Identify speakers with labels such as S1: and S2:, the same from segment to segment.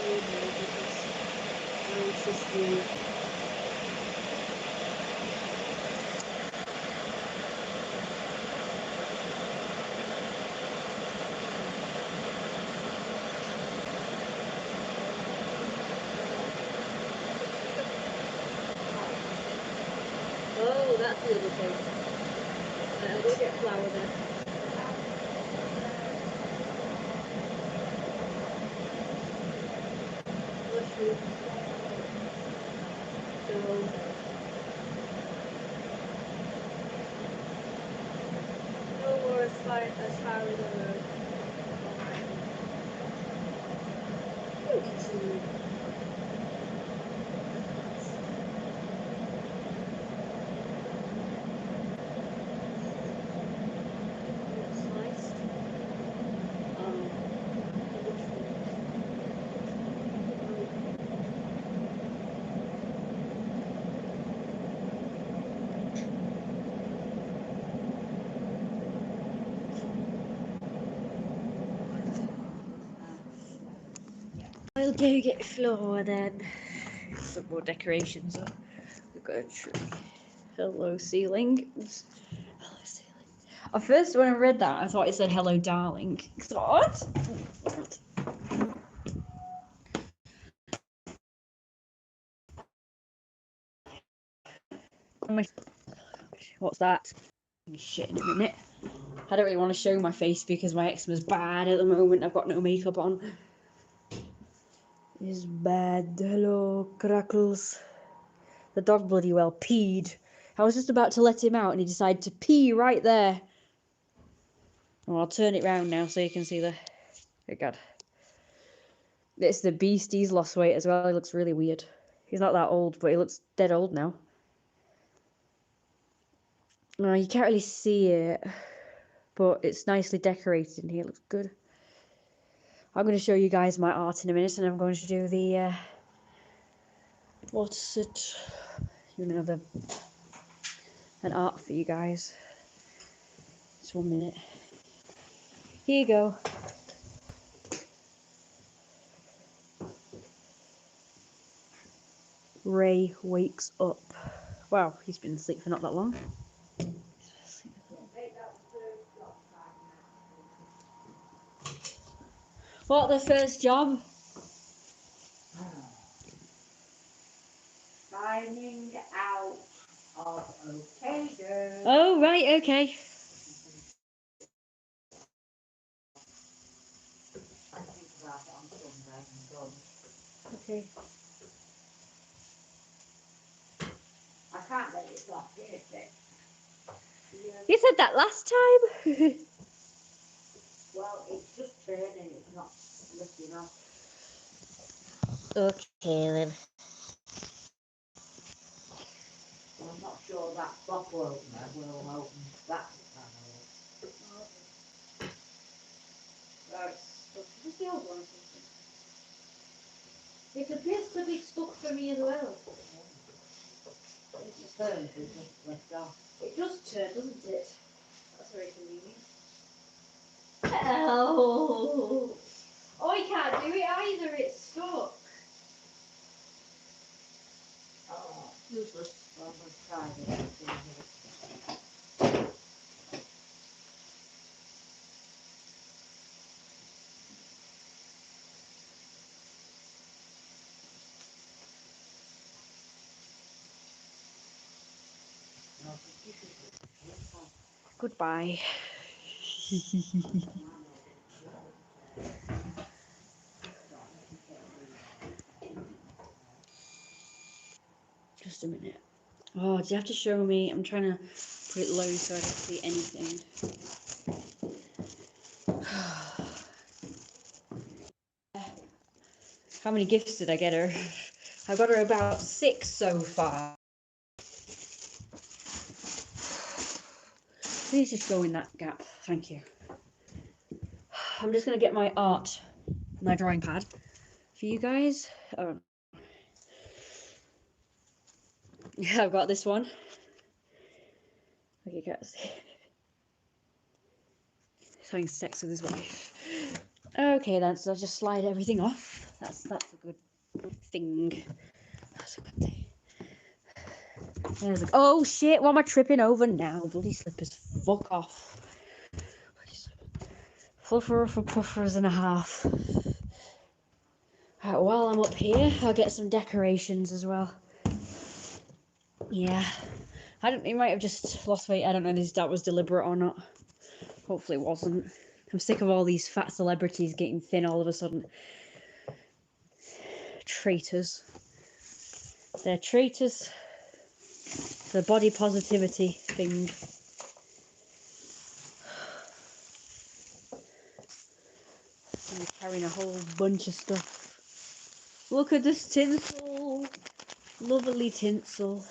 S1: Oh, that's the other thing. I'll go get flour then. Mushroom. So, no more as far as the road. Sliced. I'll go get flour then. Some more decorations up. We've got a tree. Hello ceiling. Hello ceiling. At first when I read that I thought it said hello darling. What? What's that? Shit in a minute. I don't really want to show my face because my eczema's bad at the moment. I've got no makeup on. It's bad. Hello, crackles. The dog bloody well peed. I was just about to let him out and he decided to pee right there. Well, I'll turn it round now so you can see the... Oh god. It's the beast. He's lost weight as well. He looks really weird. He's not that old, but he looks dead old now. No, you can't really see it, but it's nicely decorated in here. It looks good. I'm going to show you guys my art in a minute, and I'm going to do the what's it? An art for you guys. Just 1 minute. Here you go. Ray wakes up. Wow, he's been asleep for not that long. What, the first job?
S2: Finding out of occasion.
S1: Oh, right, okay.
S2: I think about it on Sunday and done.
S1: Okay.
S2: I can't let it off, is it?
S1: You said that last time.
S2: Well, it's just turning, it's not lifting off.
S1: Okay then.
S2: I'm not sure that bottle opener will open that panel. Right,
S1: What's the old one? It appears to be stuck for me as well.
S2: it just turns, it just left off.
S1: It does turn, doesn't it? That's very convenient. Oh! Oh, I can't do it either, it's stuck.
S2: Oh, useless. Well, I'm going to try this.
S1: Goodbye. Just a minute. Oh, do you have to show me? I'm trying to put it low so I don't see anything. How many gifts did I get her? I got her about 6 so far. Please just go in that gap. Thank you. I'm just going to get my art, my drawing pad for you guys. Oh. Yeah, I've got this one. Okay, guys. He's having sex with his wife. Okay, then, so I'll just slide everything off. That's a good thing. That's a good thing. Oh shit, what am I tripping over now? Bloody slippers, fuck off. Fluffer for puffers and a half. Right, while I'm up here, I'll get some decorations as well. Yeah. He might have just lost weight. I don't know if that was deliberate or not. Hopefully it wasn't. I'm sick of all these fat celebrities getting thin all of a sudden. Traitors. They're traitors. The body positivity thing. I'm carrying a whole bunch of stuff. Look at this tinsel. Lovely tinsel.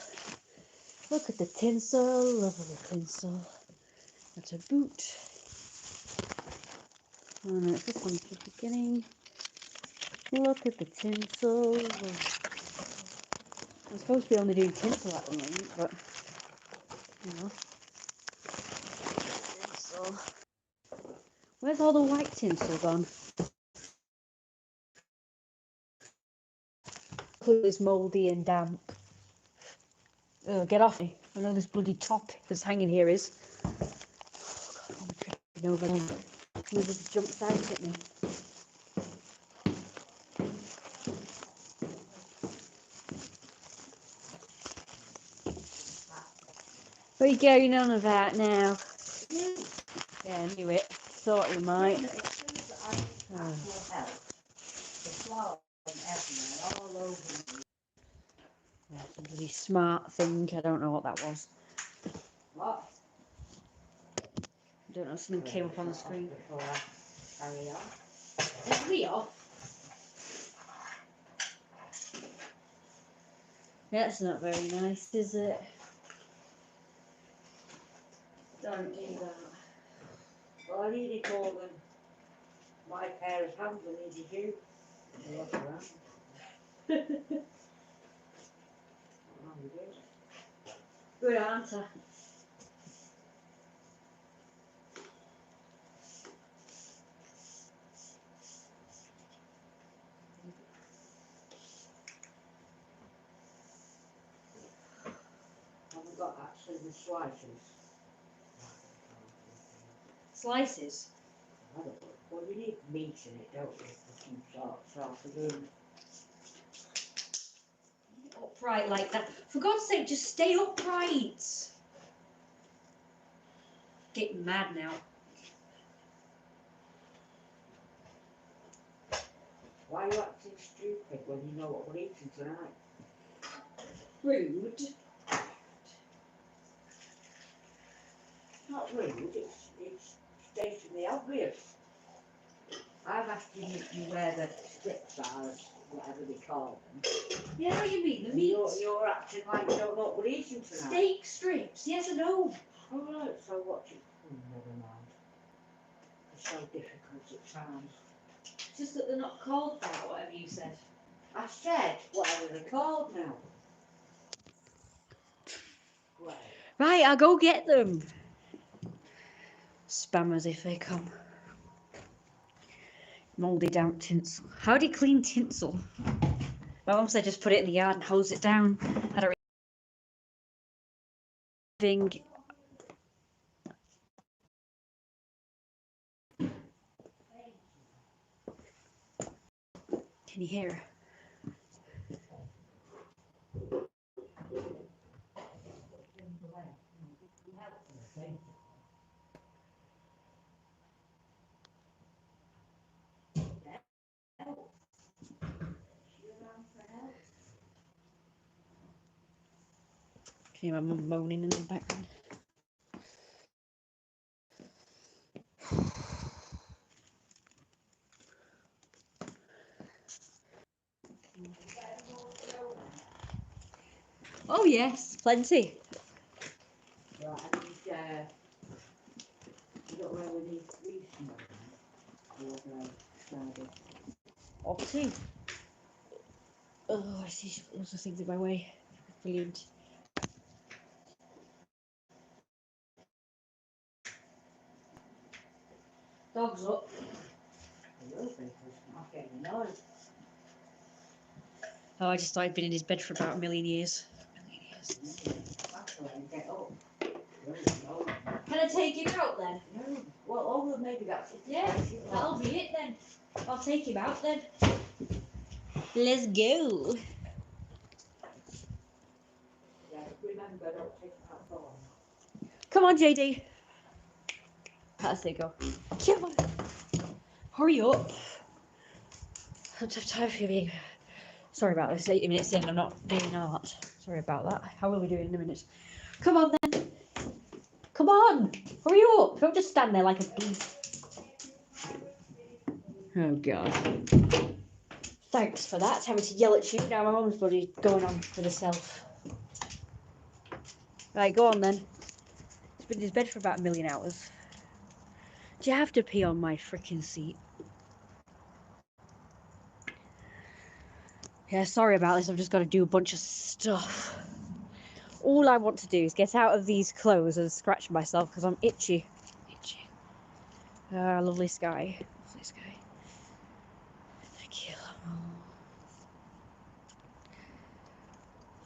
S1: Look at the tinsel. Lovely tinsel. That's a boot. Oh no, it's this one from the beginning. Look at the tinsel. I'm supposed to be only doing tinsel at the moment, but you know. Tinsel. Where's all the white tinsel gone? It's mouldy and damp. Oh, get off me. I know this bloody top that's hanging here is. Oh God, I'm tripping over them. It just jumps out at me. What are you going on about now? Yeah, I knew it. Thought you might. Oh. Yeah, some bloody smart thing. I don't know what that was.
S2: What?
S1: I don't know, something came up on the screen.
S2: Carry on.
S1: Is we off? That's not very nice, is it? Don't do that.
S2: Well, I needed more than my pair of hands. I needed you. Look around. Oh, you did.
S1: Good answer.
S2: Haven't got actually the slices.
S1: Slices?
S2: I don't know. Well, you need meat in it, don't you? For some sort of food.
S1: Upright like that. For God's sake, just stay upright. Getting mad now.
S2: Why are you acting stupid when you know what we're eating tonight?
S1: Rude.
S2: Not rude, it's stating the obvious. I'm asking if you where the strips are, whatever they call them.
S1: Yeah, what do you mean? The
S2: And
S1: meat.
S2: You're acting like you don't know what we're eating tonight.
S1: Steak strips. Yes or no?
S2: Alright, so what you... never mind. It's so difficult at times.
S1: It's just that they're not called that, whatever you said.
S2: I said whatever they're called now. Well,
S1: Right, I'll go get them. Spammers if they come. Mouldy damp tinsel. How do you clean tinsel? My mum said just put it in the yard and hose it down. I don't think. Can you hear her? Can you hear my mum moaning in the background? Oh yes, plenty.
S2: right, I need, you don't really need grease now.
S1: Or two. Oh, I see lots of things in my way. Brilliant. Dog's up.
S2: A little bit, it's not getting annoyed.
S1: Oh, I just thought he'd been in his bed for about a million years.
S2: Get up.
S1: Can I take him out then?
S2: No. Well, oh, maybe that's it.
S1: Yeah, that'll be it then. I'll take him out then. Let's go.
S2: Yeah, remember, don't take it out for long.
S1: Come on, JD. How's they go? Come on. Hurry up. I'm so tired of being. Sorry about this. 80 minutes in, I'm not doing art. Sorry about that. How will we do in a minute? Come on then. Come on. Hurry up. Don't just stand there like a beast. Oh God. Thanks for that. Having to yell at you now. My mum's bloody going on with herself. Right, go on then. He's been in his bed for about a million hours. Do you have to pee on my freaking seat? Yeah, sorry about this. I've just got to do a bunch of stuff. All I want to do is get out of these clothes and scratch myself because I'm itchy. Itchy. Ah, lovely sky. Lovely sky. Thank you.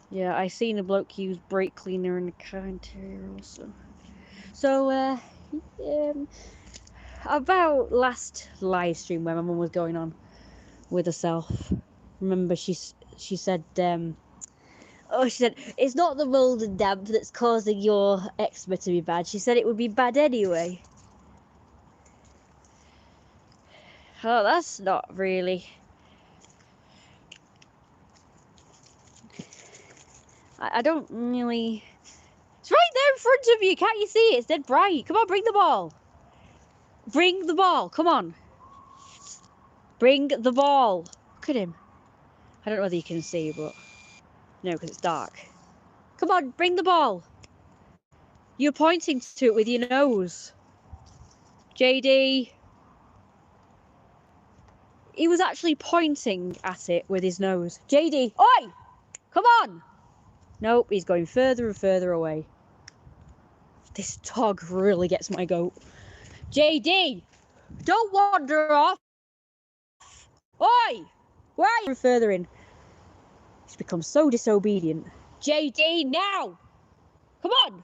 S1: Yeah, I seen a bloke use brake cleaner in the car interior also. So, about last live stream where my mum was going on with herself. Remember, she said, she said, it's not the mold and damp that's causing your eczema to be bad. She said it would be bad anyway. Oh, that's not really. I don't really. It's right there in front of you. Can't you see it? It's dead bright. Come on, bring the ball. Bring the ball. Come on. Bring the ball. Look at him. I don't know whether you can see, but no, because it's dark. Come on, bring the ball. You're pointing to it with your nose. JD. He was actually pointing at it with his nose. JD. Oi! Come on! Nope, he's going further and further away. This dog really gets my goat. JD! Don't wander off! Oi! Where are you? Further in. He's become so disobedient. JD, now! Come on!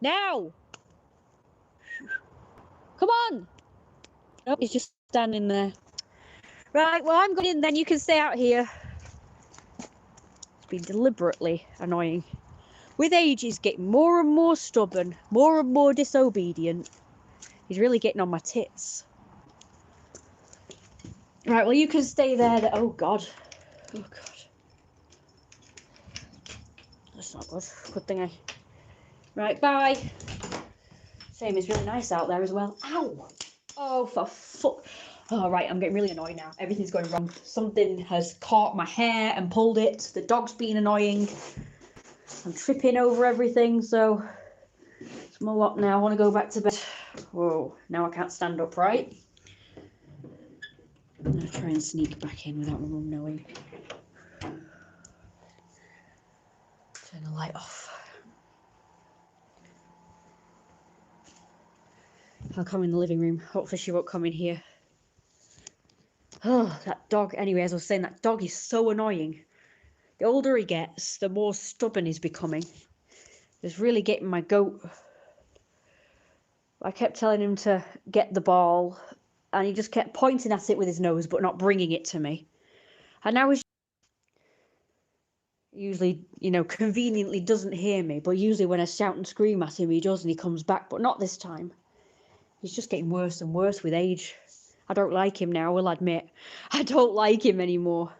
S1: Now! Come on! Nope, he's just standing there. Right, well, I'm going in then. You can stay out here. It's been deliberately annoying. With age, he's getting more and more stubborn, more and more disobedient. He's really getting on my tits. Right, well, you can stay there. Oh, God. Oh, God. That's not good. Good thing I... Right, bye. Same, it's really nice out there as well. Ow! Oh, for fuck. Oh, right, I'm getting really annoyed now. Everything's going wrong. Something has caught my hair and pulled it. The dog's being annoying. I'm tripping over everything, so it's my lot now. I want to go back to bed. Whoa, now I can't stand upright. I'm going to try and sneak back in without my mum knowing. Turn the light off. I'll come in the living room. Hopefully she won't come in here. Oh, that dog. Anyway, as I was saying, that dog is so annoying. The older he gets, the more stubborn he's becoming. It's really getting my goat. I kept telling him to get the ball, and he just kept pointing at it with his nose, but not bringing it to me. And now he's usually, conveniently doesn't hear me, but usually when I shout and scream at him, he does, and he comes back, but not this time. He's just getting worse and worse with age. I don't like him now, I will admit. I don't like him anymore.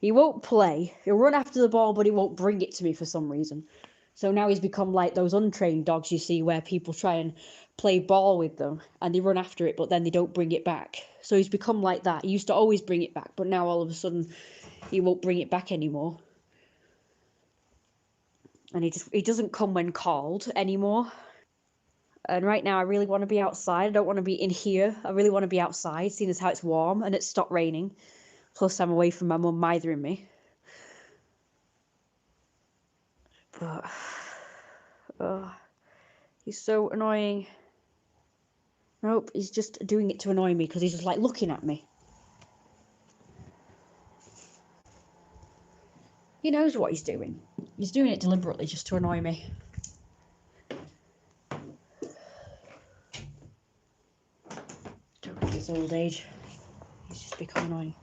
S1: He won't play. He'll run after the ball, but he won't bring it to me for some reason. So now he's become like those untrained dogs you see where people try and play ball with them and they run after it, but then they don't bring it back. So he's become like that. He used to always bring it back, but now all of a sudden he won't bring it back anymore. And he doesn't come when called anymore. And right now I really want to be outside. I don't want to be in here. I really want to be outside, seeing as how it's warm and it's stopped raining. Plus I'm away from my mum mithering me. But he's so annoying. Nope, he's just doing it to annoy me because he's just like looking at me. He knows what he's doing. He's doing it deliberately just to annoy me. Don't think it's old age. He's just become annoying.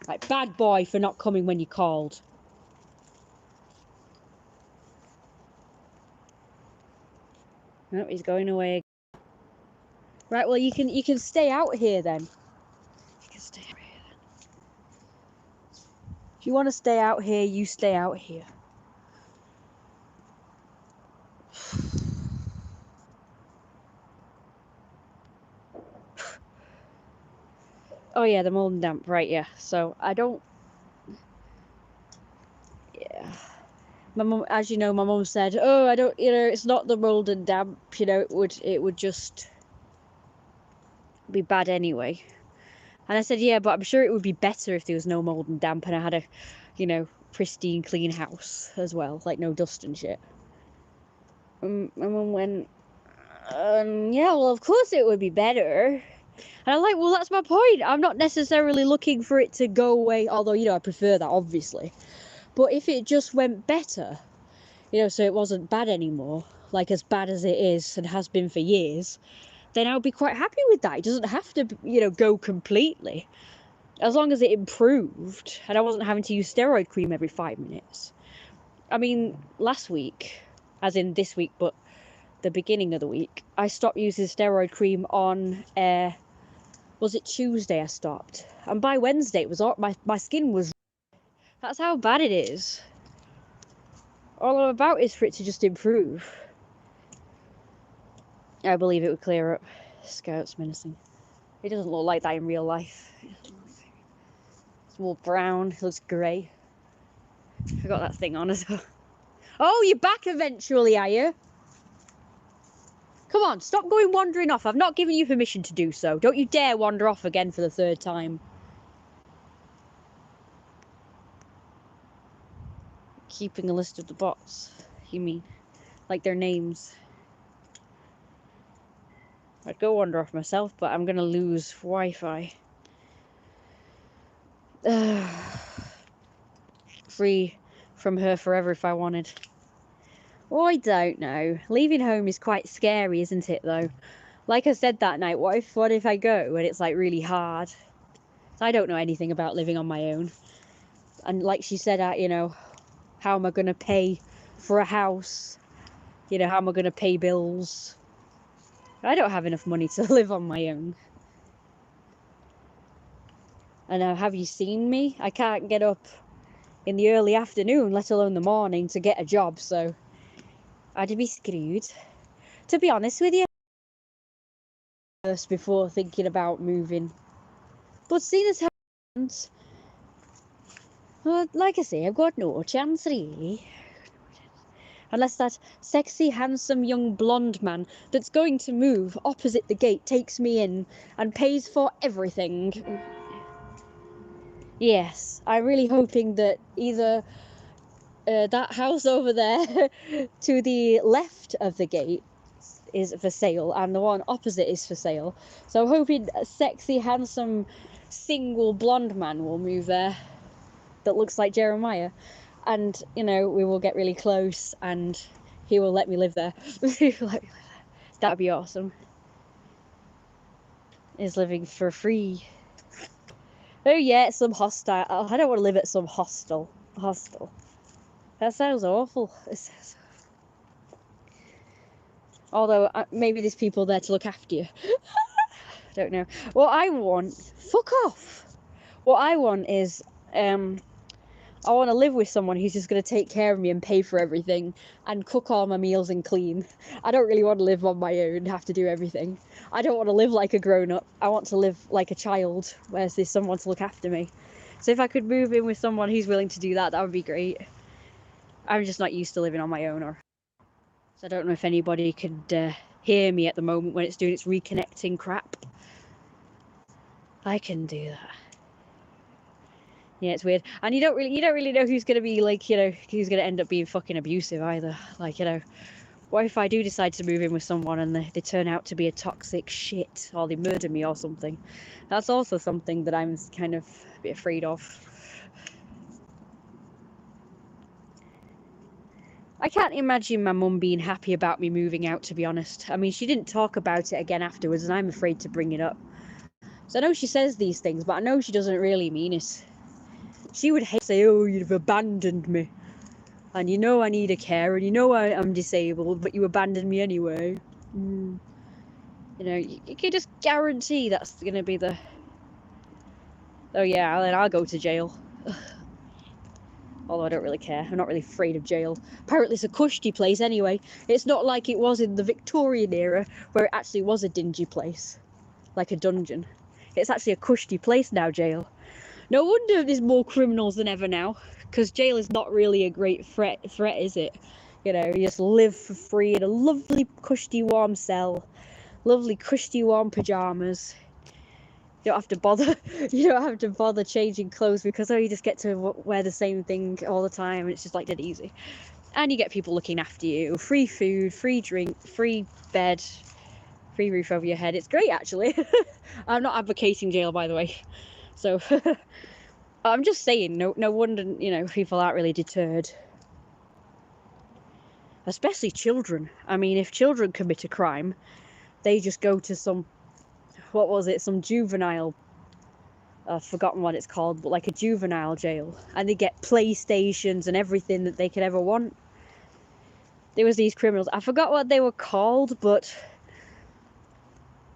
S1: Like, bad boy for not coming when you called. No, he's going away. Right, well, you can stay out here then. You can stay out here then. If you want to stay out here, you stay out here. Oh yeah, the mold and damp, right, yeah. So I don't... Yeah. My mum, as you know, my mum said, oh, I don't, you know, it's not the mold and damp, you know, it would just be bad anyway. And I said, yeah, but I'm sure it would be better if there was no mold and damp and I had a, you know, pristine, clean house as well, like no dust and shit. My mum went, yeah, well, of course it would be better. And I'm like, well, that's my point. I'm not necessarily looking for it to go away, although, you know, I prefer that, obviously. But if it just went better, you know, so it wasn't bad anymore, like as bad as it is and has been for years, then I would be quite happy with that. It doesn't have to, you know, go completely. As long as it improved and I wasn't having to use steroid cream every 5 minutes. I mean, last week, as in this week, but the beginning of the week, I stopped using steroid cream on, was it Tuesday I stopped? And by Wednesday, it was all, my skin was... That's how bad it is. All I'm about is for it to just improve. I believe it would clear up. Scout's menacing. He doesn't look like that in real life. It's all brown, he looks grey. I got that thing on as well. Oh, you're back eventually, are you? Come on, stop going wandering off. I've not given you permission to do so. Don't you dare wander off again for the 3rd time. Keeping a list of the bots, you mean? Like their names. I'd go wander off myself, but I'm gonna lose Wi-Fi. Free from her forever if I wanted. Oh, I don't know. Leaving home is quite scary, isn't it, though? Like I said that night, what if I go and it's like really hard? I don't know anything about living on my own. And like she said, you know, how am I going to pay for a house? You know, how am I going to pay bills? I don't have enough money to live on my own. And have you seen me? I can't get up in the early afternoon, let alone the morning, to get a job, so I'd be screwed. To be honest with you, first before thinking about moving. But seeing as how, well, like I say, I've got no chance really. Unless that sexy, handsome, young blonde man that's going to move opposite the gate takes me in and pays for everything. Yes, I'm really hoping that either that house over there to the left of the gate is for sale and the one opposite is for sale. So I'm hoping a sexy, handsome, single blonde man will move there that looks like Jeremiah. And, you know, we will get really close and he will let me live there. That'd be awesome. Is living for free. Oh yeah, some hostel. I don't want to live at some hostel. That sounds awful. Although, maybe there's people there to look after you. Don't know. What I want... Fuck off! What I want is... I want to live with someone who's just going to take care of me and pay for everything and cook all my meals and clean. I don't really want to live on my own and have to do everything. I don't want to live like a grown-up. I want to live like a child where there's someone to look after me. So if I could move in with someone who's willing to do that, that would be great. I'm just not used to living on my own. So I don't know if anybody could hear me at the moment when it's doing its reconnecting crap. I can do that. Yeah, it's weird, and you don't really know who's gonna be like, you know, who's gonna end up being fucking abusive either. Like, you know, what if I do decide to move in with someone and they turn out to be a toxic shit, or they murder me or something? That's also something that I'm kind of a bit afraid of. I can't imagine my mum being happy about me moving out, to be honest. I mean, she didn't talk about it again afterwards, and I'm afraid to bring it up. So I know she says these things, but I know she doesn't really mean it. She would hate to say, oh, you've abandoned me. And you know I need a care, and you know I'm disabled, but you abandoned me anyway. You know, you can just guarantee that's going to be the... Oh yeah, then I'll go to jail. Although I don't really care. I'm not really afraid of jail. Apparently it's a cushy place anyway. It's not like it was in the Victorian era, where it actually was a dingy place. Like a dungeon. It's actually a cushy place now, jail. No wonder there's more criminals than ever now. Because jail is not really a great threat, is it? You know, you just live for free in a lovely, cushy, warm cell. Lovely, cushy, warm pyjamas. You don't have to bother. You don't have to bother changing clothes because, oh, you just get to wear the same thing all the time, and it's just like dead easy. And you get people looking after you. Free food, free drink, free bed, free roof over your head. It's great, actually. I'm not advocating jail, by the way. So I'm just saying, no wonder, you know, people aren't really deterred. Especially children. I mean, if children commit a crime, they just go to some, what was it, some juvenile, I've forgotten what it's called, but like a juvenile jail. And they get PlayStations and everything that they could ever want. There was these criminals, I forgot what they were called, but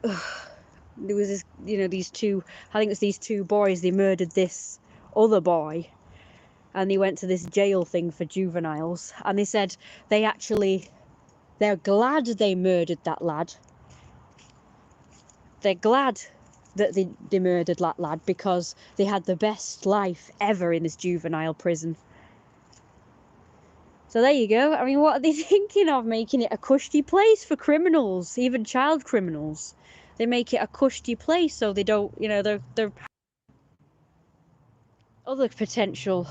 S1: there was this, you know, these two, I think it's these two boys, they murdered this other boy. And they went to this jail thing for juveniles, and they said they're glad they murdered that lad. They're glad that they murdered that lad because they had the best life ever in this juvenile prison. So there you go. I mean, what are they thinking of, making it a cushy place for criminals, even child criminals? They make it a cushy place so they don't, you know, they're other potential,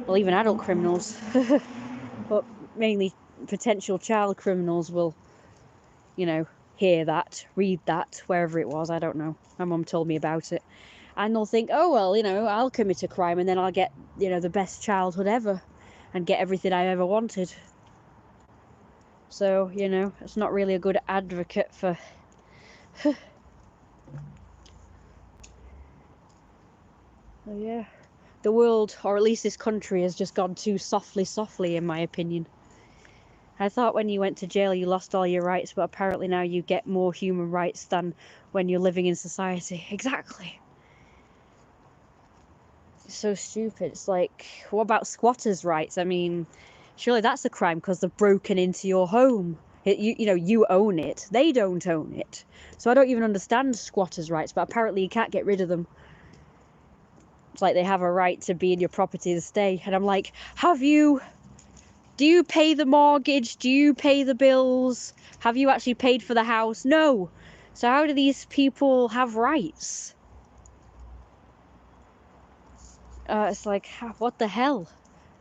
S1: well, even adult criminals, but mainly potential child criminals will, you know, hear that, read that, wherever it was, I don't know. My mum told me about it. And they'll think, oh, well, you know, I'll commit a crime and then I'll get, you know, the best childhood ever and get everything I ever wanted. So, you know, it's not really a good advocate for... So, yeah. The world, or at least this country, has just gone too softly, in my opinion. I thought when you went to jail you lost all your rights, but apparently now you get more human rights than when you're living in society. Exactly. It's so stupid. It's like, what about squatters' rights? I mean, surely that's a crime because they've broken into your home. You know, you own it. They don't own it. So I don't even understand squatters' rights, but apparently you can't get rid of them. It's like they have a right to be in your property to stay. And I'm like, do you pay the mortgage? Do you pay the bills? Have you actually paid for the house? No. So how do these people have rights? It's like, what the hell?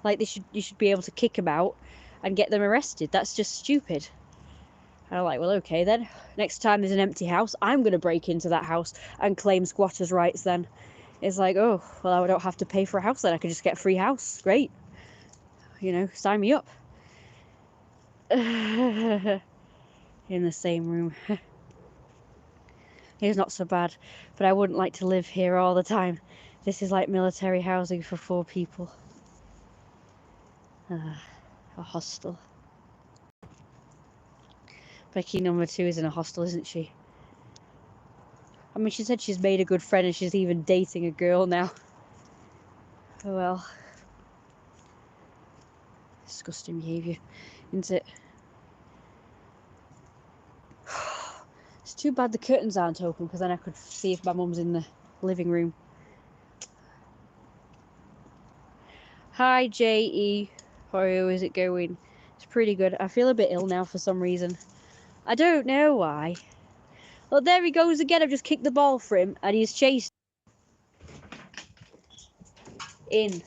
S1: Like, you should be able to kick them out and get them arrested. That's just stupid. And I'm like, well, okay then. Next time there's an empty house, I'm going to break into that house and claim squatters' rights then. It's like, oh, well, I don't have to pay for a house then. I can just get a free house. Great. You know, sign me up. In the same room. It's not so bad, but I wouldn't like to live here all the time. This is like military housing for 4 people. A hostel. Becky number 2 is in a hostel, isn't she? I mean, she said she's made a good friend and she's even dating a girl now. Oh well. Disgusting behaviour, isn't it? It's too bad the curtains aren't open because then I could see if my mum's in the living room. Hi, J.E. How is it going? It's pretty good. I feel a bit ill now for some reason. I don't know why. Well, there he goes again. I've just kicked the ball for him and he's chased in.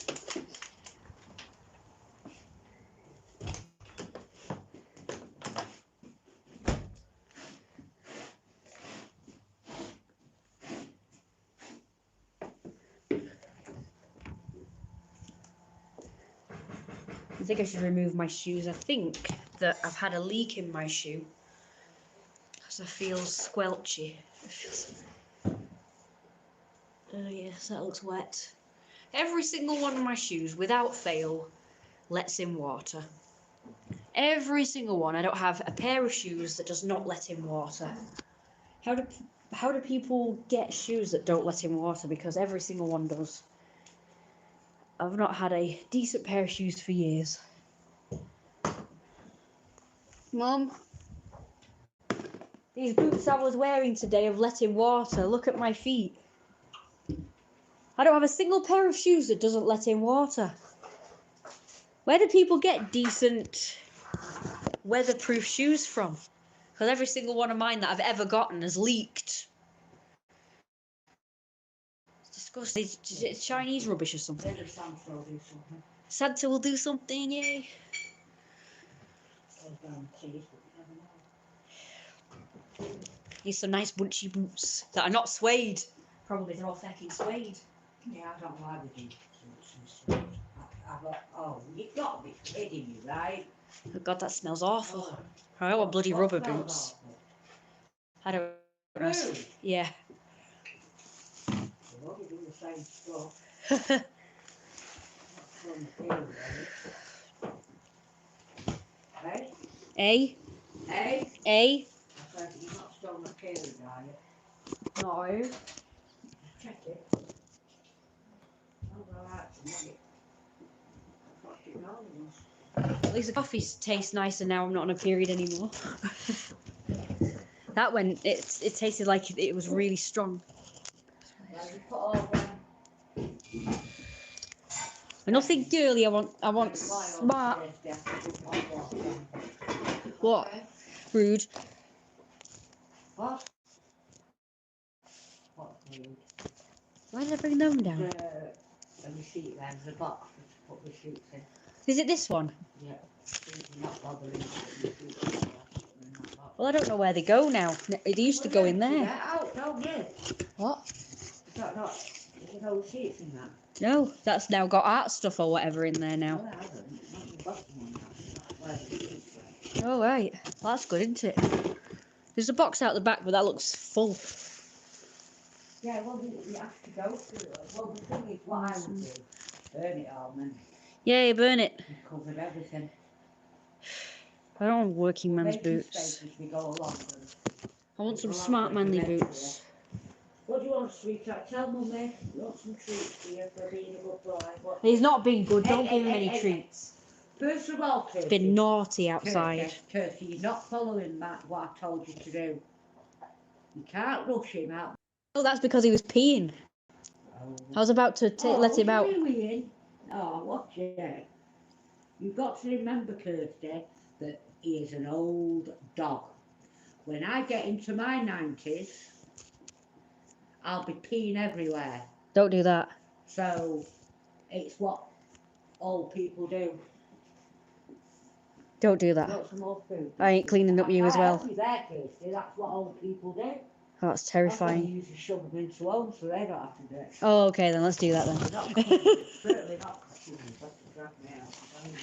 S1: think I should remove my shoes. I think that I've had a leak in my shoe. Because I feel squelchy. Oh yes, that looks wet. Every single one of my shoes, without fail, lets in water. Every single one. I don't have a pair of shoes that does not let in water. How do people get shoes that don't let in water? Because every single one does. I've not had a decent pair of shoes for years. Mum, these boots I was wearing today have let in water. Look at my feet. I don't have a single pair of shoes that doesn't let in water. Where do people get decent weatherproof shoes from? Because every single one of mine that I've ever gotten has leaked. It's disgusting. It's Chinese rubbish or something.
S2: Maybe Santa will do something.
S1: Santa will do something, yay.
S2: Goes down the trees, but you never know.
S1: These some nice bunchy boots that are not suede. Probably they're all fucking suede.
S2: Yeah, I don't know how they do some oh, you've got to be kidding me, right?
S1: Oh God, that smells awful.
S2: Oh,
S1: I want bloody
S2: what
S1: rubber
S2: smells
S1: boots.
S2: awful?
S1: I don't know.
S2: Really?
S1: Yeah.
S2: They've only been the same stuff. Not from the field, right?
S1: A?
S2: Hey?
S1: A?
S2: I said, you're not still on the field, are you?
S1: No.
S2: Check it. I'll go out and get it. What you know was.
S1: At least the coffee tastes nicer now. I'm not on a period anymore. That one, it tasted like it was really strong.
S2: Well, you put all them.
S1: Nothing girly. I want smart. What? Rude.
S2: What? What food?
S1: Why did I bring them down?
S2: The receipt then, the box to put receipts in.
S1: Is it this one?
S2: Yeah. Not bothering to put receipts in that box.
S1: Well, I don't know where they go now. They used to go in there.
S2: Get out, don't you?
S1: What?
S2: Is that not? Is there no receipts in that?
S1: No, that's now got art stuff or whatever in there now.
S2: No, it hasn't. Not the bottom one. That's where the receipts were.
S1: Oh, right. Well, that's good, isn't it? There's a box out the back, but that looks full.
S2: Yeah, well, you have to go through it. Well, the thing is, what I would do, burn it all, and
S1: Yeah, burn it.
S2: you covered everything.
S1: I don't want working man's
S2: Make your
S1: boots.
S2: space as we go along.
S1: I want some smart manly boots.
S2: What do you want, sweetheart? Tell Mummy. You want some treats for you for being a good boy. What?
S1: He's not been good. Don't
S2: Hey,
S1: give him
S2: hey,
S1: any
S2: hey,
S1: treats.
S2: First of all,
S1: It's been naughty outside.
S2: Turkey, you're not following what I told you to do. You can't rush him out.
S1: Oh, that's because he was peeing. I was about to let him out.
S2: Really? Oh, watch it. You've got to remember, Kirsty, that he is an old dog. When I get into my 90s, I'll be peeing everywhere.
S1: Don't do that.
S2: So, it's what old people do.
S1: Don't do
S2: You
S1: that.
S2: want some more food?
S1: I ain't cleaning up you as well.
S2: Help you there, Kirsty. That's what old people do.
S1: Oh, that's
S2: That's why
S1: terrifying.
S2: you usually shove them into homes so they don't have to do it.
S1: Oh, okay, then let's do that then.
S2: Certainly not cutting them, but to drag me out. I'm telling you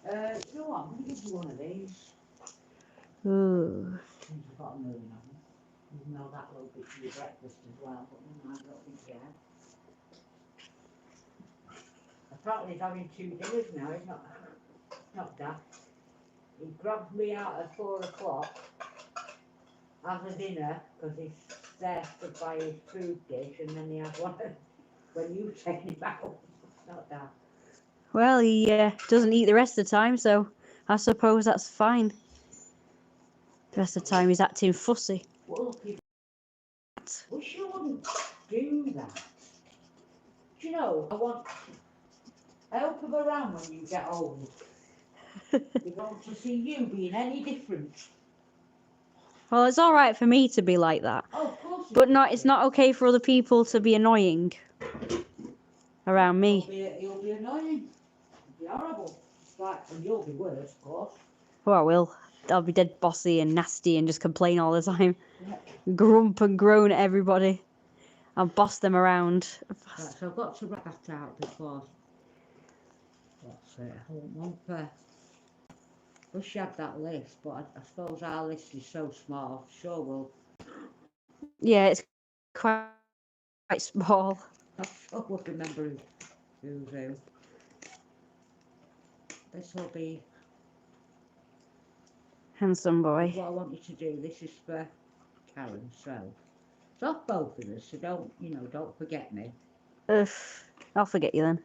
S2: that now. You know what? I'm going to give you one of these.
S1: Ooh.
S2: Since you've got a million of them. Even though that will be for your breakfast as well, but never mind, I don't think you have. Apparently he's having 2 dinners now, he's not daft. He grabs me out at 4 o'clock, has a dinner, because he's there to buy his food dish, and then he has one when you take him out. Not daft.
S1: Well, he doesn't eat the rest of the time, so I suppose that's fine. The rest of the time he's acting fussy.
S2: Well, look, wish you wouldn't do that. Do you know, I hope I'm around when you get old. We don't to see you being any different.
S1: Well, it's all right for me to be like that,
S2: Oh, of course.
S1: but it's not okay for other people to be annoying around me.
S2: You'll be annoying. You'll be horrible. Right, and you'll be worse, of course.
S1: Oh, I will. I'll be dead bossy and nasty and just complain all the time.
S2: Yeah.
S1: Grump and groan at everybody. I'll boss them around.
S2: Right, so I've got to wrap that out before That's it. I won't want her. Wish you had that list, but I suppose our list is so small. Sure will.
S1: Yeah, it's quite small.
S2: I sure will remember who's who. This will be
S1: Handsome boy.
S2: what I want you to do. This is for Karen, so it's off both of us. So don't forget me.
S1: Ugh, I'll forget you then.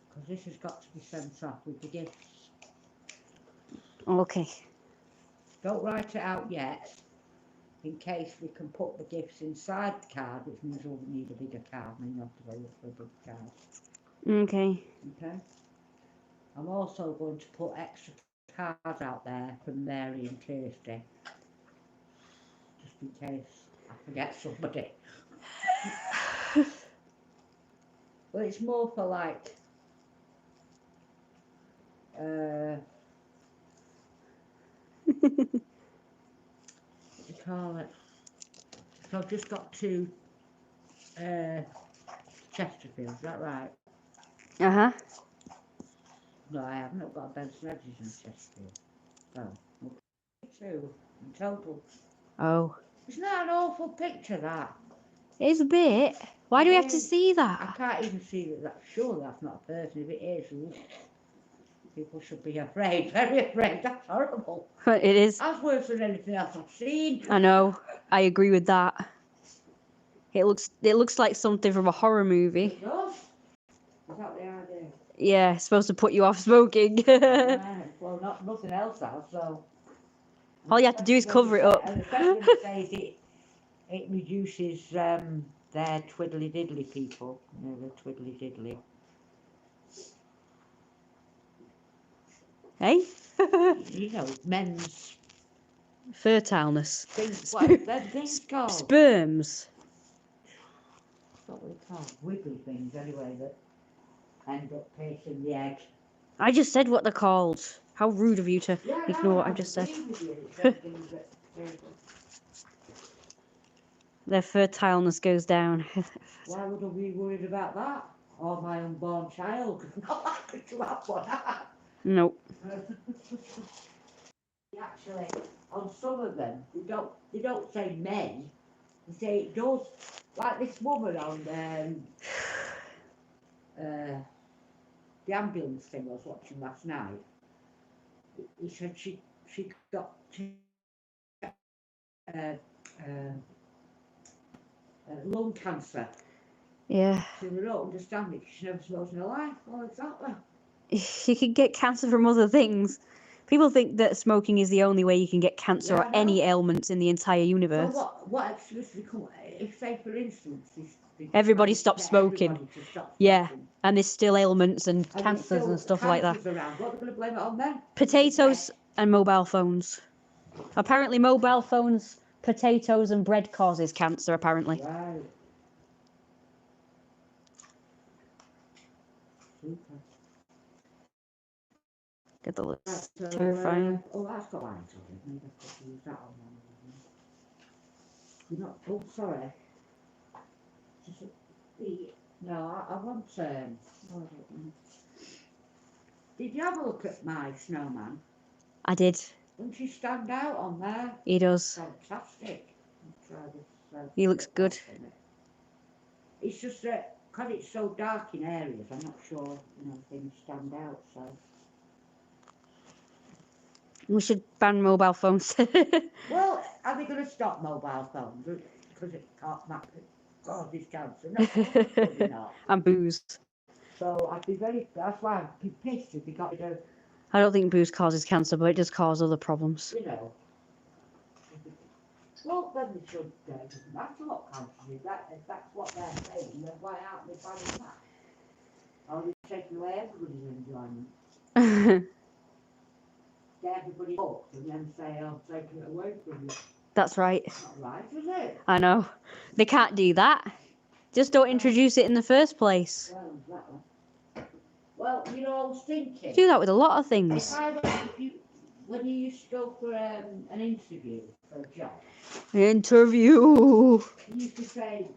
S2: Because this has got to be sent off with the gifts.
S1: Okay.
S2: Don't write it out yet, in case we can put the gifts inside the card, which means we'll need a bigger card, and you have to go look for a big card.
S1: Okay.
S2: Okay. I'm also going to put extra cards out there from Mary and Kirsty, just in case I forget somebody. Well, it's more for like, what do you call it? So I've just got two Chesterfields, is that right?
S1: Uh-huh.
S2: No, I haven't. I've got Benson Hedges and Chesterfield. So, two in total.
S1: Oh.
S2: Isn't that an awful picture, that?
S1: It's a bit. Why do we have to
S2: is.
S1: see
S2: I
S1: that?
S2: can't even see that. Surely that's not a person. If it is, ooh, people should be afraid. Very afraid. That's horrible.
S1: It is.
S2: That's worse than anything else I've seen.
S1: I know. I agree with that. It looks like something from a horror movie.
S2: It does. Is that the idea?
S1: Yeah, it's supposed to put you off smoking.
S2: Well, nothing else has, so.
S1: All you have to do is cover it up.
S2: And especially when it says it reduces their twiddly diddly people. You know, the twiddly diddly.
S1: Hey?
S2: You know, men's
S1: Fertileness.
S2: things. What are them things called?
S1: Sperms.
S2: What were they called? Wiggly things, anyway, that end up placing the egg.
S1: I just said what they're called. How rude of you to ignore what I just said. Their fertileness goes down.
S2: Why would I be worried about that? Or my unborn child? Not likely to have one.
S1: Nope.
S2: Actually, on some of them, they don't say may. They say it does. Like this woman on the ambulance thing I was watching last night. He said she got lung cancer.
S1: Yeah.
S2: So they don't understand it. She never smoked in her life. Well, exactly.
S1: You can get cancer from other things. People think that smoking is the only way you can get cancer
S2: Yeah,
S1: or any ailments in the entire universe.
S2: So what excuse do they come? If, say, for instance,
S1: Everybody stops smoking.
S2: Everybody to stop
S1: Yeah,
S2: smoking.
S1: and there's still ailments and
S2: And there's
S1: cancers
S2: still
S1: and stuff like that.
S2: cancers around. What are they going to blame it on then?
S1: Potatoes and mobile phones. Apparently mobile phones, potatoes and bread causes cancer, apparently.
S2: Right. Super.
S1: Get the list.
S2: Right, so,
S1: Terrifying.
S2: oh, that's got lines on it. Maybe I could use that on one of them. You're not. Oh, sorry. Just no, I want. Oh, I don't know. Did you have a look at my snowman?
S1: I did.
S2: Doesn't he stand out on there?
S1: He does.
S2: Fantastic. Try this,
S1: He looks good.
S2: It's just that because it's so dark in areas, I'm not sure things stand out. So
S1: We should ban mobile phones.
S2: well, are they going to stop mobile phones because it can't causes cancer? No, probably not.
S1: And booze.
S2: So I'd be that's why I'd be pissed if they got rid of,
S1: I don't think booze causes cancer, but it does cause other problems.
S2: Well, then they should, doesn't matter what cancer is, if that's what they're saying, then why aren't they banning that? Are they taking away everybody's enjoyment? Get everybody hooked and then say, I'll take it away from you.
S1: That's right.
S2: That's not right, is it?
S1: I know. They can't do that. Just don't introduce it in the first place.
S2: Well, exactly. Well, I was thinking.
S1: Do that with a lot of things.
S2: When you used to go for an interview for a job.
S1: Interview.
S2: You used to say,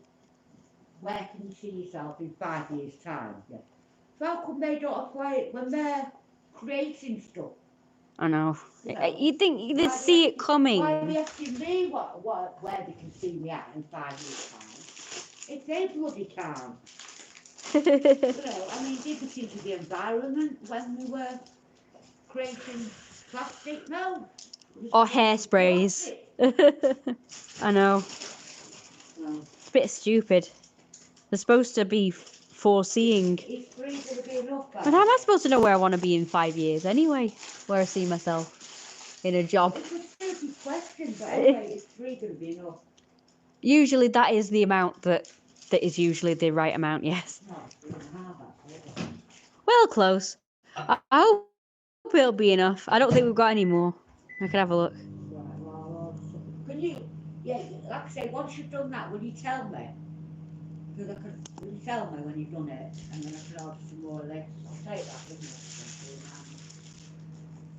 S2: where can you see yourself in 5 years' time? Yeah. So how come they don't apply it when they're creating stuff?
S1: I know.
S2: You know,
S1: You'd think they'd
S2: why
S1: see
S2: they
S1: it coming.
S2: Why are they asking me where they can see me at in 5 years' time? If they bloody can't. You know, I mean, did we think of the environment when we were creating plastic? No.
S1: Or hairsprays. I know.
S2: No.
S1: It's a bit stupid. They're supposed to be foreseeing.
S2: Is 3 going to be enough?
S1: But how am I supposed to know where I want to be in 5 years anyway? Where I see myself in a job.
S2: It's a stupid question, but anyway, is 3 going to be enough?
S1: Usually that is the amount that is usually the right amount, yes.
S2: No, 3.5, actually.
S1: Well, close. I hope it'll be enough. I don't think we've got any more. I can have a look.
S2: Right, well, can you, yeah, like I say, once you've done that, will you tell me? Because will you tell me when you've done it, and then I can order some more legs? I'll take that with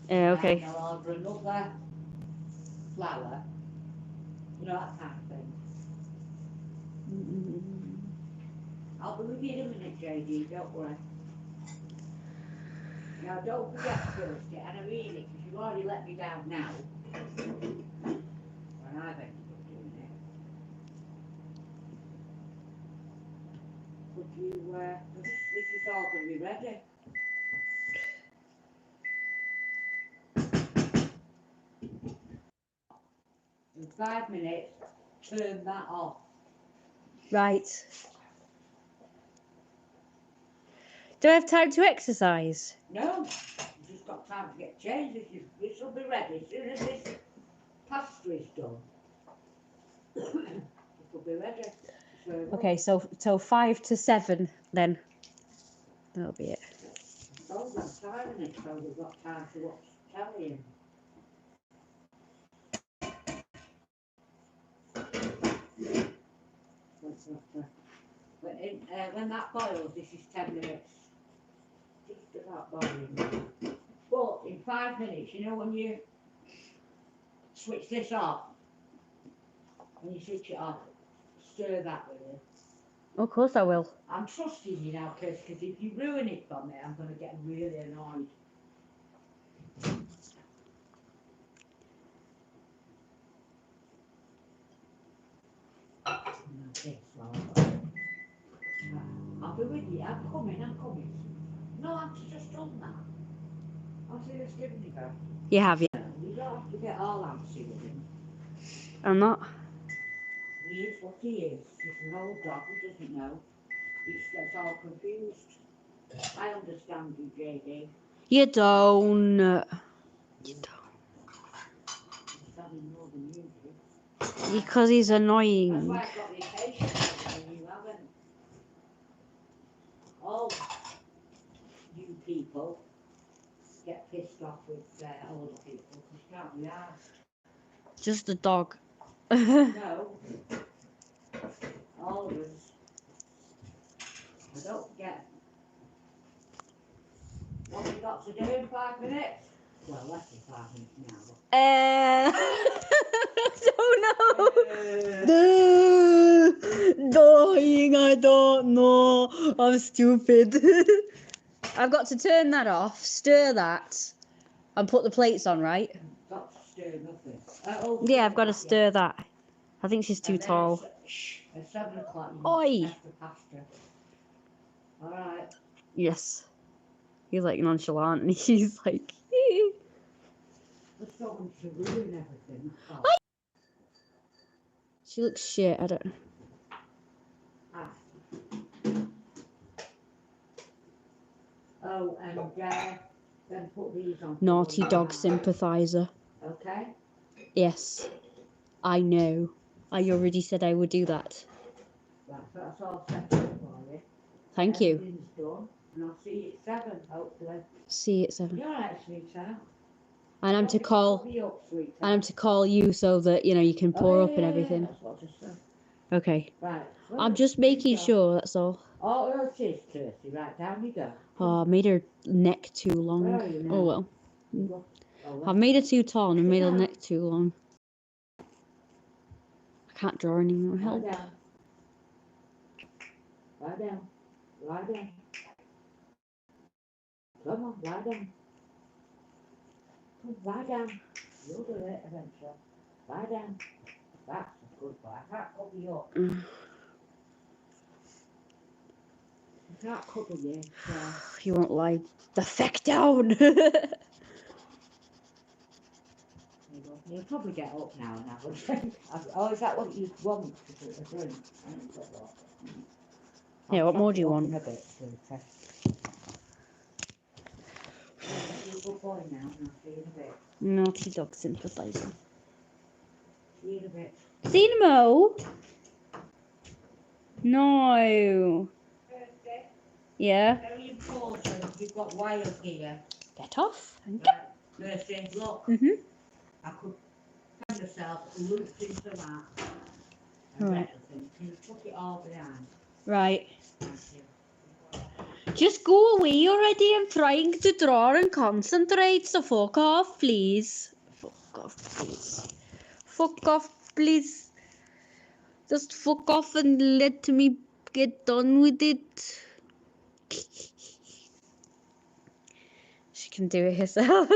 S2: me.
S1: Okay.
S2: And I'll order another flower, you know, that kind of thing. I'll be with you in a minute, JD, don't worry. Now, don't forget Thursday, and I mean it, because you've already let me down now. When I've ended up doing it. Could you, this is all going to be ready. In 5 minutes, turn that off.
S1: Right. Do I have time to exercise?
S2: No, you've just got time to get changed. This will be ready as soon as this pasta is done. It will be ready. So,
S1: Okay, so 5 to 7 then. That'll be it.
S2: oh, that's time in it, so we've got time to watch telly. When that boils, this is 10 minutes. Just about boiling. But in 5 minutes, you know when you switch this off, when you switch it off, stir that with it.
S1: Of course I will.
S2: I'm trusting you now, Kirsty, because if you ruin it for me, I'm going to get really annoyed. I'll be with you. I'm coming. No, I've just done that. I'll see this giving you go.
S1: You have, yeah.
S2: You don't have to get all antsy with him.
S1: I'm not.
S2: He is what he is. He's an old dog who doesn't know. He gets all confused. I understand you, JD.
S1: You don't. You don't.
S2: He's having more than you do.
S1: Because he's
S2: That's
S1: annoying.
S2: why I've got the patience and you haven't. All you people get pissed off with older people because you can't be asked.
S1: Just a dog.
S2: No. All of us. I don't forget. What we got to do in 5 minutes? Well, less than 5 minutes now.
S1: I don't know. Dying, I don't know. I'm stupid. I've got to turn that off, stir that, and put the plates on, right?
S2: Got to stir nothing.
S1: Yeah, I've got to stir that. I think she's too tall.
S2: At 7 o'clock, you
S1: Oi.
S2: test the pasta. Alright.
S1: Yes. He's like nonchalant and he's like...
S2: Just don't want to ruin everything.
S1: She looks shit, I don't know.
S2: Oh, and then put these on.
S1: Naughty dog sympathiser.
S2: Okay?
S1: Yes. I know. I already said I would do that.
S2: Right, so that's all set up for you.
S1: Thank you.
S2: Everything's done. And I'll see you at 7, hopefully.
S1: See you at 7.
S2: You're alright, sweetheart.
S1: And I'm to call...
S2: Me up, sweetheart.
S1: And I'm to call you so that, you know, you can pour up and
S2: Yeah,
S1: everything.
S2: that's what I just said.
S1: Okay.
S2: Right.
S1: I'm just making sure, that's all.
S2: Oh, it is, Kirsty. Right, down you go.
S1: Oh, I made her neck too long.
S2: Where are you now?
S1: Oh well.
S2: Oh,
S1: I've made her too tall and I made her neck too long. I can't draw anymore. Help.
S2: Lie down. Lie down. Come on, lie down. Come, lie down. You'll do it eventually. Lie down. That's a good boy. I can't cover you up. I can't cover you, so...
S1: You won't lie the feck down.
S2: You'll probably get up now and have a drink. Oh, is that what you want to do, a drink?
S1: Yeah, what more do you want?
S2: In a bit to test. You're a good boy now, and I'll see you in a bit.
S1: Naughty dog sympathising.
S2: See you in a bit.
S1: See you, Mo? No. Yeah?
S2: Very important, you've got wires here.
S1: Get off. Thank
S2: Right, Thursday, look.
S1: you.
S2: I could find myself looped into that.
S1: Right.
S2: Right. Can you put it all behind?
S1: Right.
S2: Thank you.
S1: Just go away already. I'm trying to draw and concentrate, so fuck off, please. Fuck off, please. Fuck off, please. Just fuck off and let me get done with it. She can do it herself.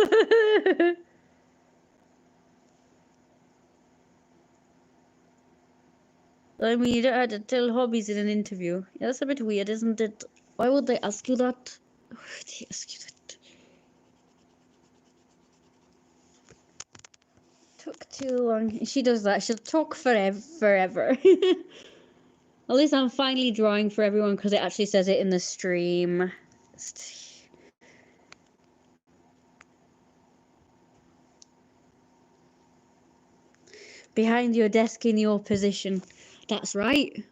S1: I mean, you don't have to tell hobbies in an interview. Yeah, that's a bit weird, isn't it? Why would they ask you that? Why would they ask you that? Took too long. She does that. She'll talk forever. At least I'm finally drawing for everyone because it actually says it in the stream. Behind your desk in your position. That's right.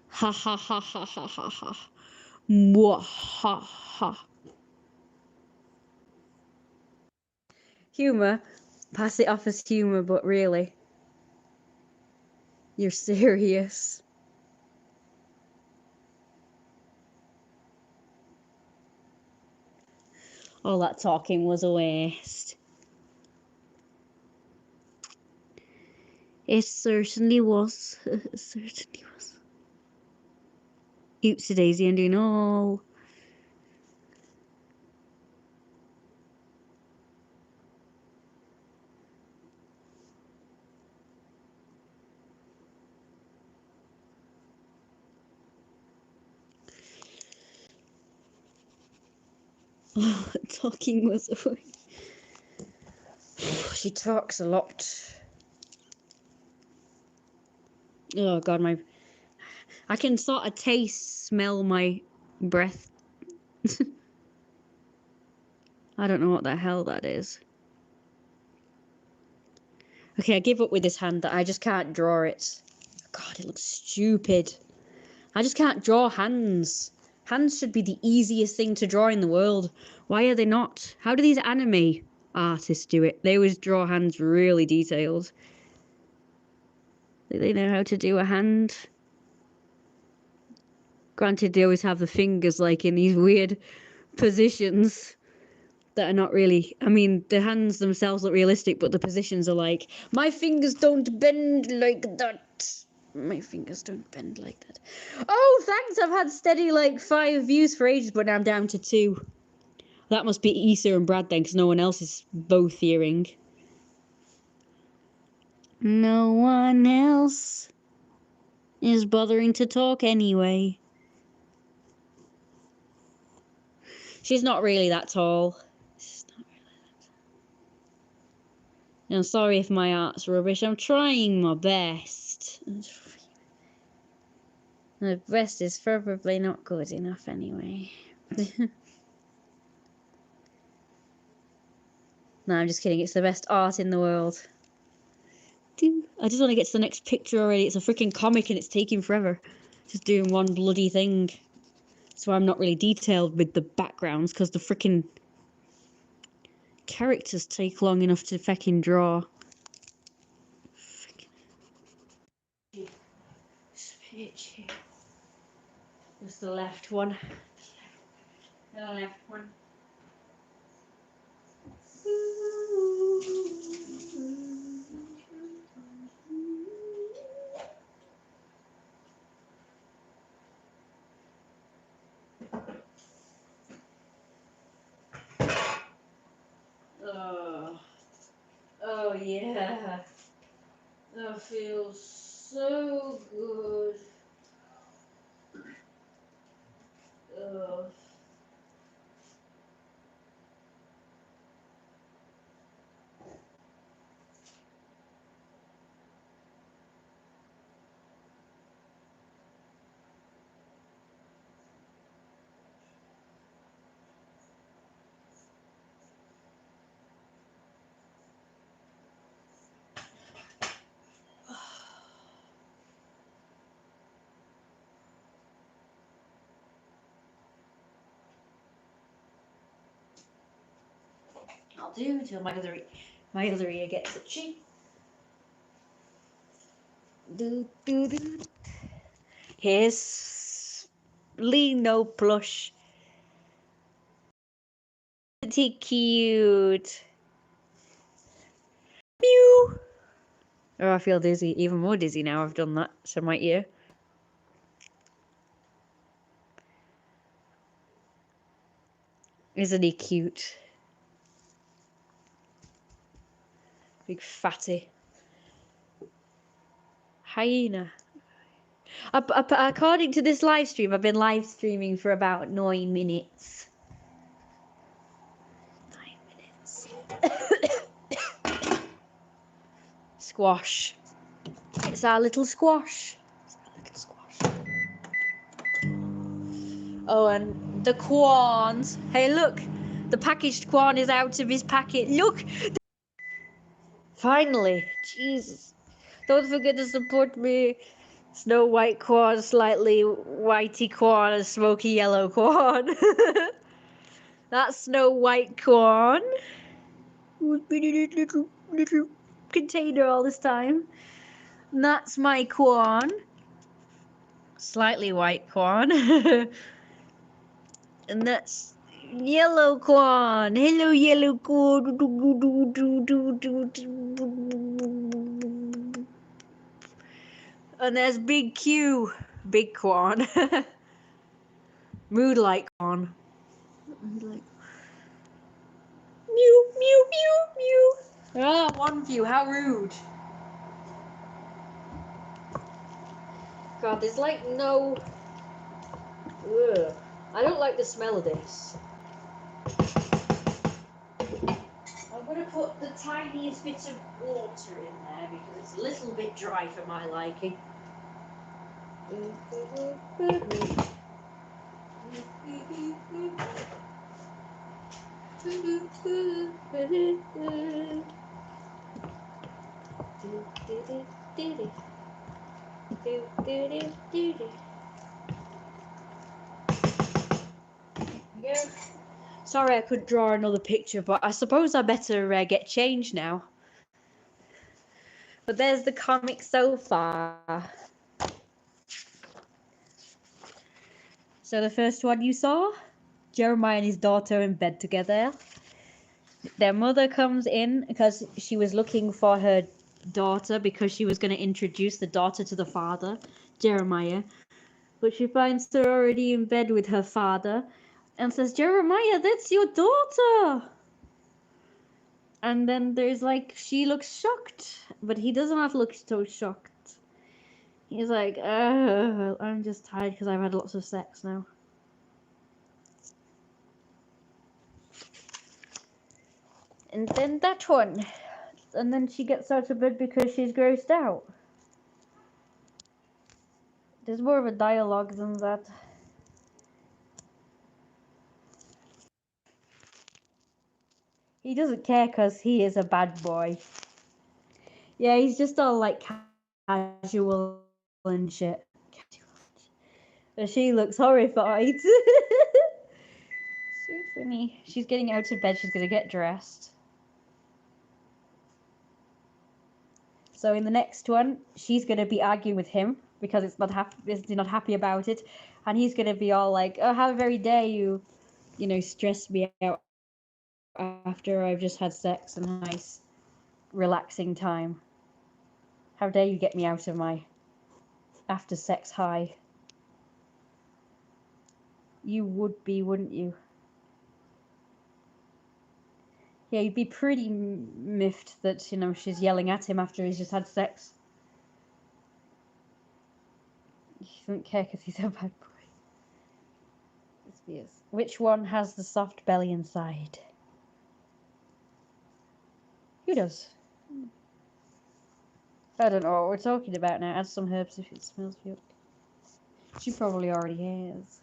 S1: Ha ha ha ha ha ha ha. Mwah ha ha. Humour. Pass it off as humour, but really. You're serious. All that talking was a waste. It certainly was. It certainly was. Oopsie daisy, I'm doing all. Oh, talking was a waste. She talks a lot. Oh god, I can sort of smell my breath. I don't know what the hell that is. Okay, I give up with this hand that I just can't draw it. God, it looks stupid. I just can't draw hands. Hands should be the easiest thing to draw in the world. Why are they not? How do these anime artists do it? They always draw hands really detailed. They know how to do a hand. Granted, they always have the fingers like in these weird positions that are not really. I mean, the hands themselves look realistic, but the positions are like, my fingers don't bend like that. My fingers don't bend like that. Oh, thanks. I've had steady like 5 views for ages, but now I'm down to 2. That must be Issa and Brad then, because no one else is both hearing. No one else is bothering to talk anyway. She's not really that tall. She's not really that tall. I'm sorry if my art's rubbish. I'm trying my best. The best is probably not good enough anyway. No, I'm just kidding. It's the best art in the world. I just want to get to the next picture already. It's a freaking comic and it's taking forever. Just doing one bloody thing. So I'm not really detailed with the backgrounds because the freaking characters take long enough to fucking draw. Just the left one. The left one. Oh yeah. That feels so good. Ugh. I'll do till my other ear gets itchy. Do do do. Here's Lino plush. Isn't he cute? Mew. Oh, I feel dizzy, even more dizzy now I've done that to my ear. Isn't he cute? Big fatty. Hyena. According to this live stream, I've been live streaming for about 9 minutes. 9 minutes. Squash. It's our little squash. Oh, and the quorns. Hey, look. The packaged quorn is out of his packet. Look. Finally. Jesus. Don't forget to support me. Snow white corn, slightly whitey corn, and smoky yellow corn. That's Snow White corn. Who's been in a little container all this time. And that's my corn. Slightly white corn. And that's yellow corn. Hello, yellow corn. And there's Big Q. Big corn. Moonlight corn. Moonlight. Mew, mew, mew, mew. Ah, one view. How rude. God, there's like no... Ugh. I don't like the smell of this. I'm going to put the tiniest bit of water in there because it's a little bit dry for my liking. Yeah. Sorry I couldn't draw another picture, but I suppose I better get changed now. But there's the comic so far. So the first one you saw, Jeremiah and his daughter in bed together. Their mother comes in because she was looking for her daughter because she was going to introduce the daughter to the father, Jeremiah. But she finds her already in bed with her father and says, Jeremiah, that's your daughter. And then there's like, she looks shocked, but he doesn't have to look so shocked. He's like, I'm just tired because I've had lots of sex now. And then that one. And then she gets out of bed because she's grossed out. There's more of a dialogue than that. He doesn't care because he is a bad boy. Yeah, he's just all like casual and shit. But she looks horrified. So funny. She's getting out of bed. She's going to get dressed. So in the next one, she's going to be arguing with him because he's not happy about it. And he's going to be all like, oh, how very dare you, stress me out after I've just had sex and a nice relaxing time. How dare you get me out of my after sex high. You would be, wouldn't you? Yeah, you'd be pretty miffed that, you know, she's yelling at him after he's just had sex. He doesn't care because he's a bad boy. Yes. Which one has the soft belly inside? Who does? I don't know what we're talking about now. Add some herbs if it smells good. She probably already has.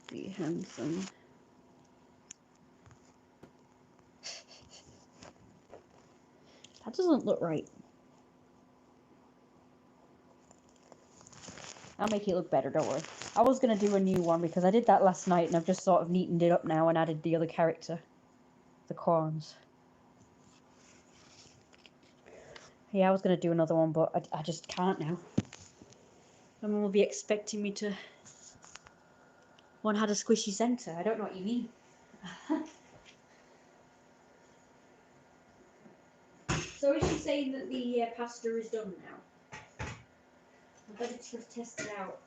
S1: Be handsome. That doesn't look right. I'll make it look better, don't worry. I was going to do a new one because I did that last night and I've just sort of neatened it up now and added the other character. The corns. Yeah, I was going to do another one, but I just can't now. Someone will be expecting me to... One had a squishy centre. I don't know what you mean. So is she saying that the pasta is done now? I better just test it out.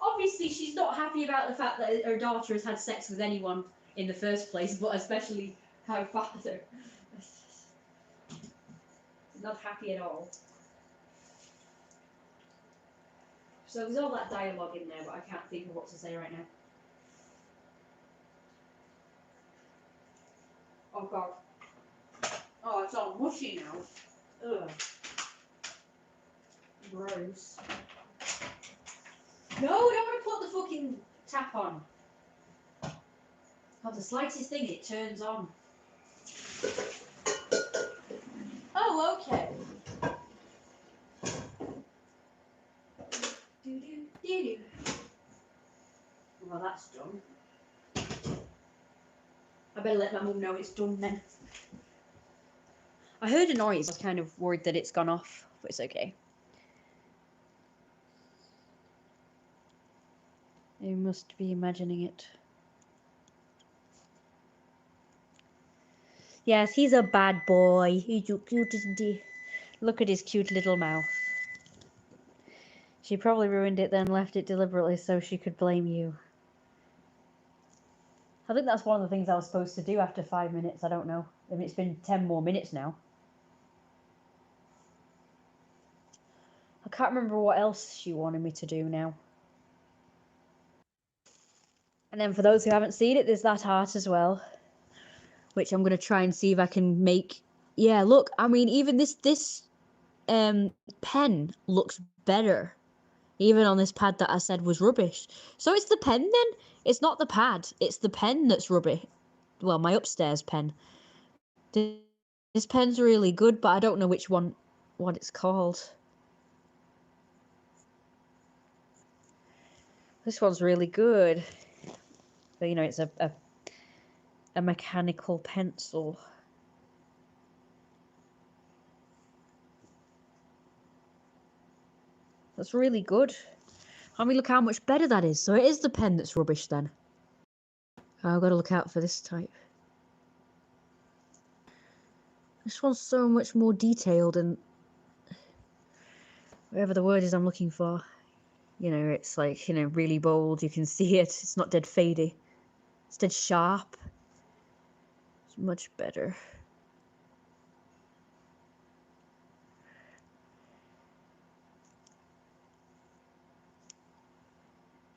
S1: Obviously, she's not happy about the fact that her daughter has had sex with anyone in the first place, but especially her father. Not happy at all. So there's all that dialogue in there, but I can't think of what to say right now. Oh god. Oh, it's all mushy now. Ugh. Gross. No, I don't want to put the fucking tap on. God, the slightest thing, it turns on. Oh, okay. Do-do-do-do. Well, that's done. I better let my mum know it's done then. I heard a noise. I was kind of worried that it's gone off, but it's okay. You must be imagining it. Yes, he's a bad boy. He's so cute, isn't he? Look at his cute little mouth. She probably ruined it then, left it deliberately so she could blame you. I think that's one of the things I was supposed to do after 5 minutes. I don't know. I mean, it's been 10 more minutes now. I can't remember what else she wanted me to do now. And then for those who haven't seen it, there's that heart as well, which I'm going to try and see if I can make. Yeah, look, I mean, even this pen looks better, even on this pad that I said was rubbish. So it's the pen then? It's not the pad, it's the pen that's rubbish. Well, my upstairs pen. This pen's really good, but I don't know which one, what it's called. This one's really good. But, you know, it's a mechanical pencil. That's really good. I mean, look how much better that is. So it is the pen that's rubbish then. I've got to look out for this type. This one's so much more detailed and whatever the word is I'm looking for. You know, it's like, you know, really bold. You can see it. It's not dead fadey. It's dead sharp. It's much better.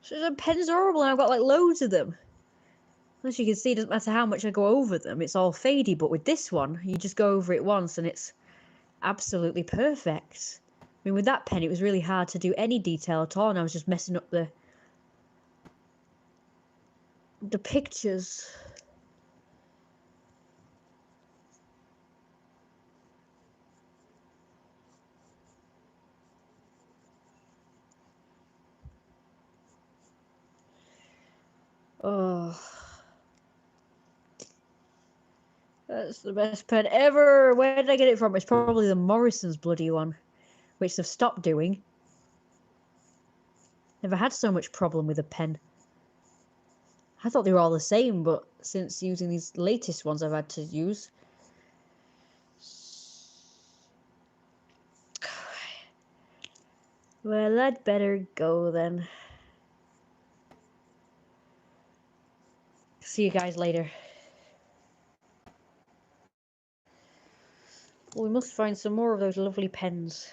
S1: So the pen's horrible and I've got like loads of them. As you can see, it doesn't matter how much I go over them, it's all fadey, but with this one, you just go over it once and it's absolutely perfect. I mean, with that pen, it was really hard to do any detail at all, and I was just messing up the pictures. Oh. That's the best pen ever. Where did I get it from? It's probably the Morrison's bloody one, which they've stopped doing. Never had so much problem with a pen. I thought they were all the same, but since using these latest ones I've had to use. Well, I'd better go then. See you guys later. Well, we must find some more of those lovely pens.